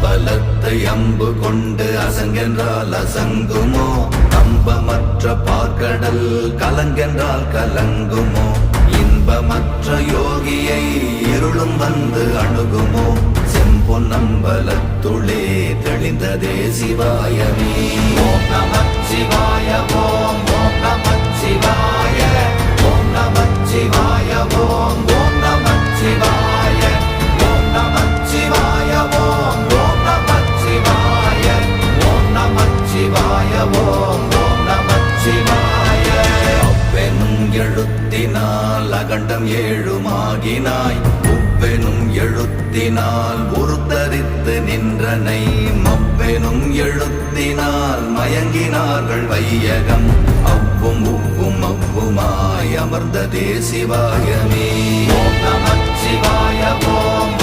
அம்பலத்தை அம்பு கொண்டு அசங்கென்றால் அசங்குமோ? நம்பமற்ற பார்க்கடல் கலங்கென்றால் கலங்குமோ? இன்பமற்ற யோகியை இருளும் வந்து அணுகுமோ? செம்பொன்னம்பலத்துளே தெளிந்ததே சிவாயமே. ஓம் நமச்சிவாய ஓம் ஓம் நமச்சிவாய ஓம் நமச்சிவாய ஓம் ஓம் நமச்சிவாய ஓம் நமச்சிவாய ஓம் ஓம் நமச்சிவாய ஓம் நமச்சிவாய ஓம் ஓம் நமச்சிவாய. அவ்வெனும் எழுத்தினால் அகண்டம் ஏழுமாகினாய், உவ்வெனும் எழுத்தினால் உருத்தரித்து நின்றனை, மவ்வெனும் எழுத்தினால் மயங்கினார்கள் வையகம், அவ்வும் உவ்வும் அவ்வுமாய் அமர்ந்ததே சிவாயமே. ஓம் நமச்சிவாய ஓம்